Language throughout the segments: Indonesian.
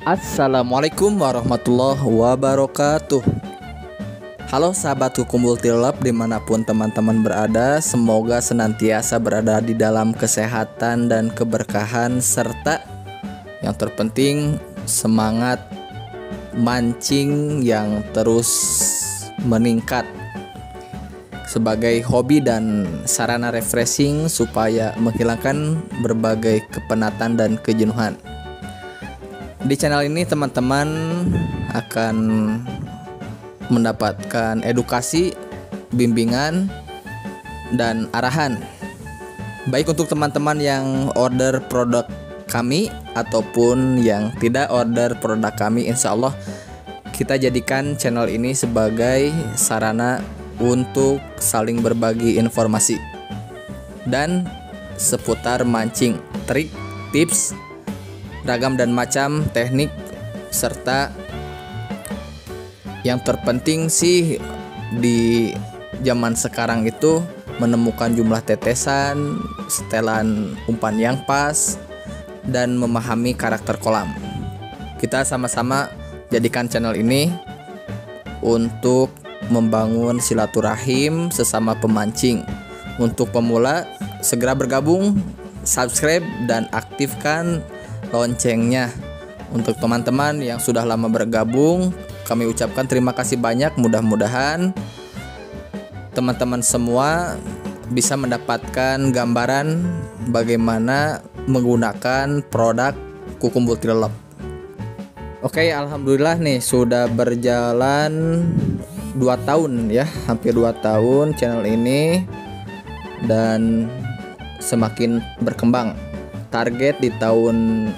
Assalamualaikum warahmatullahi wabarakatuh. Halo sahabat Hukum Multilab dimanapun teman-teman berada, semoga senantiasa berada di dalam kesehatan dan keberkahan, serta yang terpenting semangat mancing yang terus meningkat sebagai hobi dan sarana refreshing supaya menghilangkan berbagai kepenatan dan kejenuhan. Di channel ini teman-teman akan mendapatkan edukasi, bimbingan, dan arahan. Baik untuk teman-teman yang order produk kami ataupun yang tidak order produk kami, insya Allah kita jadikan channel ini sebagai sarana untuk saling berbagi informasi dan seputar mancing, trik, tips, ragam dan macam teknik, serta yang terpenting sih di zaman sekarang itu menemukan jumlah tetesan, setelan umpan yang pas, dan memahami karakter kolam. Kita sama-sama jadikan channel ini untuk membangun silaturahim sesama pemancing. Untuk pemula segera bergabung, subscribe dan aktifkan loncengnya. Untuk teman-teman yang sudah lama bergabung, kami ucapkan terima kasih banyak. Mudah-mudahan teman-teman semua bisa mendapatkan gambaran bagaimana menggunakan produk Kuku Multilab. Oke, alhamdulillah nih sudah berjalan 2 tahun ya, hampir 2 tahun channel ini, dan semakin berkembang. Target di tahun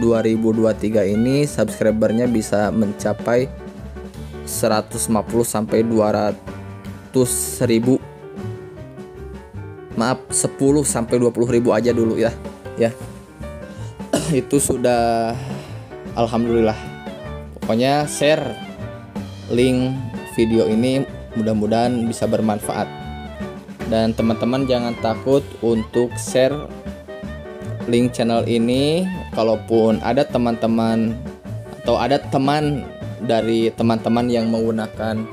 2023 ini subscribernya bisa mencapai 150 sampai 200 ribu. Maaf, 10 sampai 20 ribu aja dulu ya. Itu sudah alhamdulillah. Pokoknya share link video ini, mudah-mudahan bisa bermanfaat. Dan teman-teman jangan takut untuk share link channel ini. Kalaupun ada teman-teman atau ada teman dari teman-teman yang menggunakan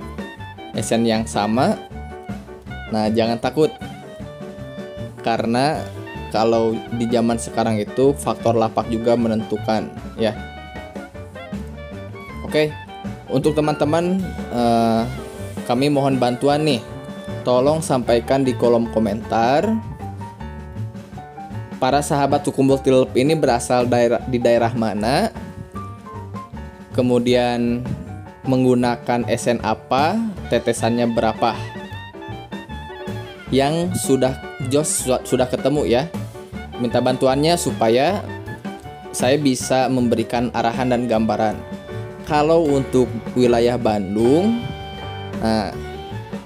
esen yang sama, nah jangan takut, karena kalau di zaman sekarang itu faktor lapak juga menentukan ya. Oke, untuk teman-teman kami mohon bantuan nih, tolong sampaikan di kolom komentar para sahabat Hukum Multilab ini berasal di daerah mana, kemudian menggunakan esen apa, tetesannya berapa. Yang sudah ketemu ya, minta bantuannya supaya saya bisa memberikan arahan dan gambaran. Kalau untuk wilayah Bandung, nah,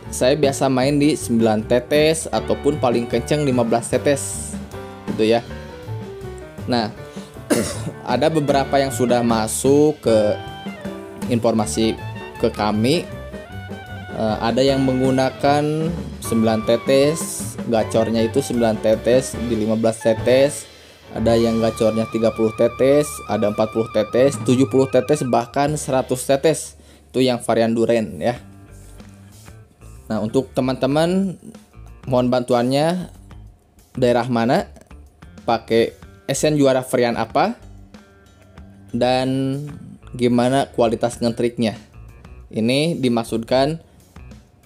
saya biasa main di 9 tetes ataupun paling kenceng 15 tetes gitu ya. Nah, ada beberapa yang sudah masuk ke informasi ke kami. Ada yang menggunakan 9 tetes, gacornya itu 9 tetes di 15 tetes. Ada yang gacornya 30 tetes, ada 40 tetes, 70 tetes, bahkan 100 tetes. Itu yang varian duren ya. Nah, untuk teman-teman mohon bantuannya, daerah mana, pakai esen juara varian apa, dan gimana kualitas ngetriknya. Ini dimaksudkan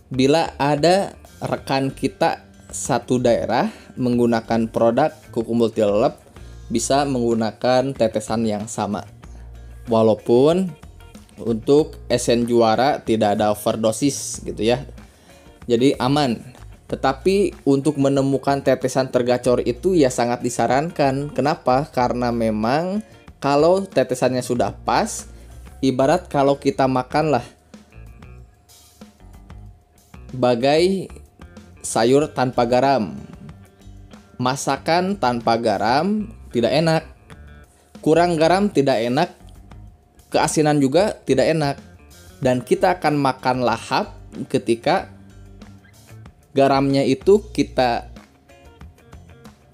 bila ada rekan kita satu daerah menggunakan produk Kuku Multilab, bisa menggunakan tetesan yang sama. Walaupun untuk esen juara tidak ada overdosis gitu ya, jadi aman. Tetapi untuk menemukan tetesan tergacor itu ya sangat disarankan. Kenapa? Karena memang kalau tetesannya sudah pas, ibarat kalau kita makan lah bagai sayur tanpa garam. Masakan tanpa garam tidak enak, kurang garam tidak enak, keasinan juga tidak enak. Dan kita akan makan lahap ketika garamnya itu kita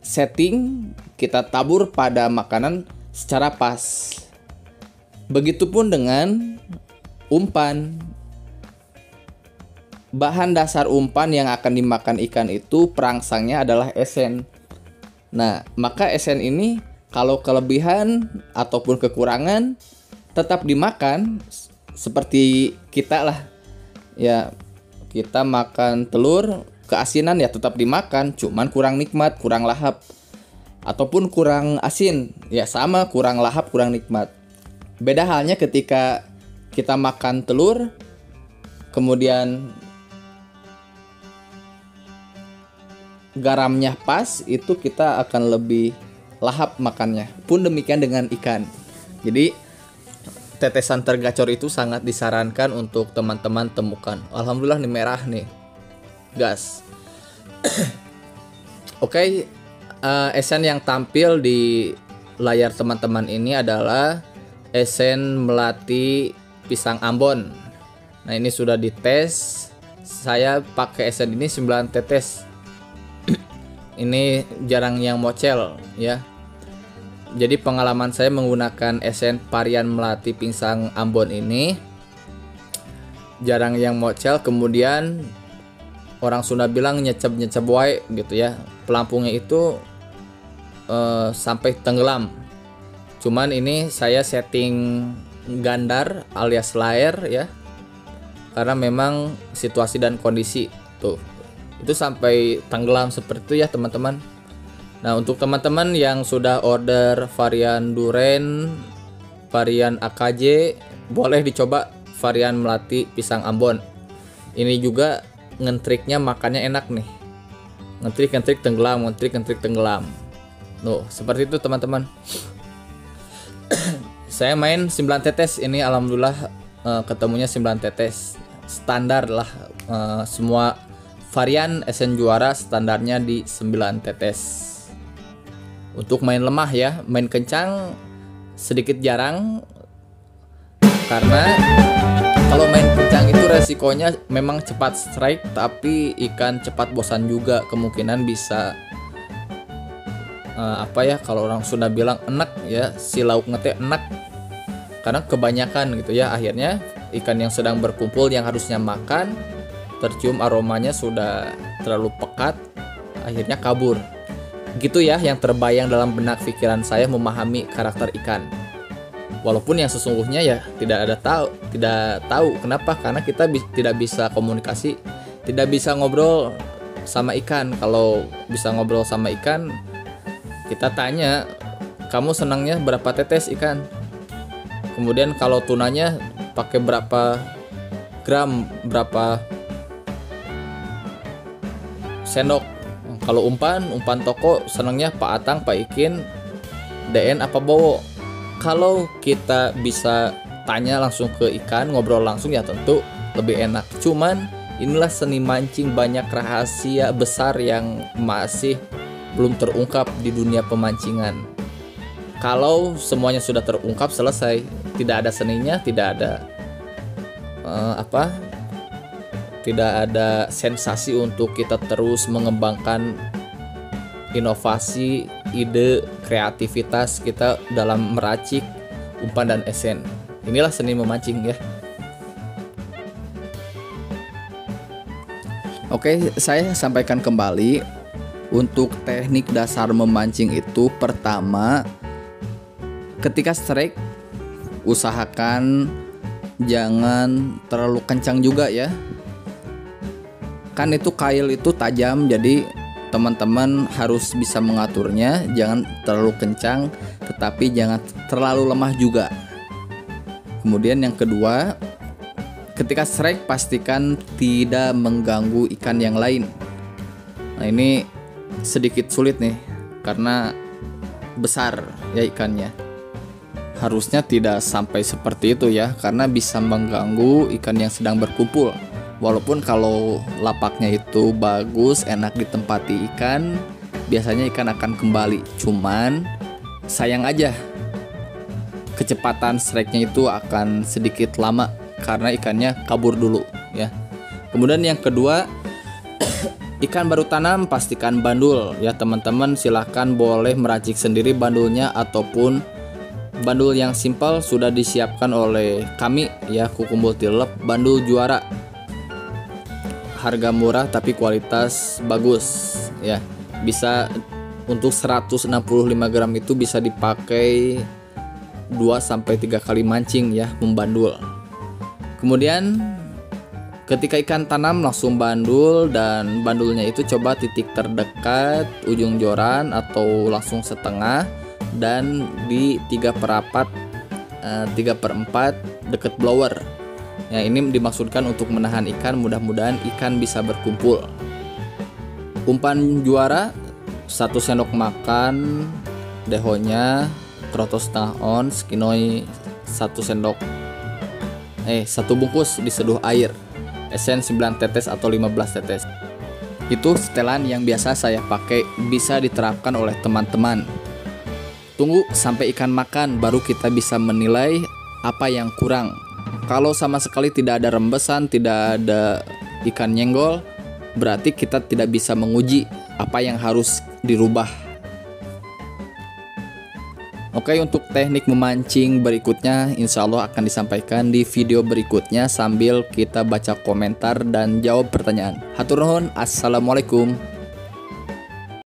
setting, kita tabur pada makanan secara pas. Begitupun dengan umpan. Bahan dasar umpan yang akan dimakan ikan itu perangsangnya adalah esen. Nah, maka esen ini kalau kelebihan ataupun kekurangan tetap dimakan, seperti kita lah. Ya, kita makan telur, keasinan ya tetap dimakan, cuman kurang nikmat, kurang lahap. Ataupun kurang asin, ya sama, kurang lahap, kurang nikmat. Beda halnya ketika kita makan telur, kemudian garamnya pas, itu kita akan lebih lahap makannya. Pun demikian dengan ikan. Jadi tetesan tergacor itu sangat disarankan untuk teman-teman temukan. Alhamdulillah nih merah nih, gas. Oke, esen yang tampil di layar teman-teman ini adalah esen melati pisang Ambon. Nah, ini sudah dites. Saya pakai esen ini 9 tetes. Ini jarang yang mocel ya. Jadi pengalaman saya menggunakan esen varian melati pisang Ambon ini jarang yang mocel. Kemudian orang Sunda bilang nyecep wae gitu ya. Pelampungnya itu sampai tenggelam. Cuman ini saya setting gandar alias layer ya. Karena memang situasi dan kondisi tuh. Itu sampai tenggelam seperti itu ya teman-teman. Nah, untuk teman-teman yang sudah order varian duren, varian AKJ, boleh dicoba varian melati pisang Ambon. Ini juga ngentriknya makannya enak nih. Ngentrik tenggelam, ngentrik tenggelam. Nuh, seperti itu teman-teman. Saya main 9 tetes ini, alhamdulillah ketemunya 9 tetes. Standar lah, semua varian esen juara standarnya di 9 tetes. Untuk main lemah ya, main kencang sedikit jarang. Karena kalau main kencang itu resikonya memang cepat strike, tapi ikan cepat bosan juga. Kemungkinan bisa kalau orang Sunda bilang enak ya, si lauk ngete enak. Karena kebanyakan gitu ya, akhirnya ikan yang sedang berkumpul yang harusnya makan, tercium aromanya sudah terlalu pekat, akhirnya kabur. Gitu ya yang terbayang dalam benak pikiran saya memahami karakter ikan. Walaupun yang sesungguhnya ya tidak tahu kenapa, karena kita tidak bisa komunikasi, tidak bisa ngobrol sama ikan. Kalau bisa ngobrol sama ikan, kita tanya, kamu senangnya berapa tetes ikan? Kemudian kalau tunanya pakai berapa gram, berapa sendok. Kalau umpan toko senangnya Pak Atang, Pak Ikin, DN apa Bowo. Kalau kita bisa tanya langsung ke ikan, ngobrol langsung ya tentu lebih enak. Cuman inilah seni mancing, banyak rahasia besar yang masih belum terungkap di dunia pemancingan. Kalau semuanya sudah terungkap, selesai. Tidak ada seninya, tidak ada tidak ada sensasi untuk kita terus mengembangkan inovasi, ide, kreativitas kita dalam meracik umpan dan esen. Inilah seni memancing ya. Oke, saya sampaikan kembali. Untuk teknik dasar memancing itu, pertama, ketika strike usahakan jangan terlalu kencang juga ya. Kan itu kail itu tajam, jadi teman-teman harus bisa mengaturnya. Jangan terlalu kencang, tetapi jangan terlalu lemah juga. Kemudian yang kedua, ketika strike pastikan tidak mengganggu ikan yang lain. Nah, ini sedikit sulit nih karena besar ya ikannya. Harusnya tidak sampai seperti itu ya, karena bisa mengganggu ikan yang sedang berkumpul. Walaupun kalau lapaknya itu bagus, enak ditempati ikan, biasanya ikan akan kembali. Cuman sayang aja, kecepatan strike-nya itu akan sedikit lama karena ikannya kabur dulu ya. Kemudian yang kedua, ikan baru tanam pastikan bandul ya teman-teman. Silahkan boleh meracik sendiri bandulnya ataupun Bandul yang simpel sudah disiapkan oleh kami ya, Kuku Multilep. Bandul juara, harga murah tapi kualitas bagus ya. Bisa untuk 165 gram itu bisa dipakai 2-3 kali mancing ya, membandul. Kemudian ketika ikan tanam langsung bandul, dan bandulnya itu coba titik terdekat ujung joran atau langsung setengah, dan di 3/4 deket blower. Ya, ini dimaksudkan untuk menahan ikan, mudah-mudahan ikan bisa berkumpul. Umpan juara 1 sendok makan, dehonya kroto setengah ons, kinoi 1 bungkus diseduh air, esen 9 tetes atau 15 tetes. Itu setelan yang biasa saya pakai, bisa diterapkan oleh teman-teman. Tunggu sampai ikan makan, baru kita bisa menilai apa yang kurang. Kalau sama sekali tidak ada rembesan, tidak ada ikan nyenggol, berarti kita tidak bisa menguji apa yang harus dirubah. Oke, untuk teknik memancing berikutnya insya Allah akan disampaikan di video berikutnya sambil kita baca komentar dan jawab pertanyaan. Hatur nuhun, assalamualaikum.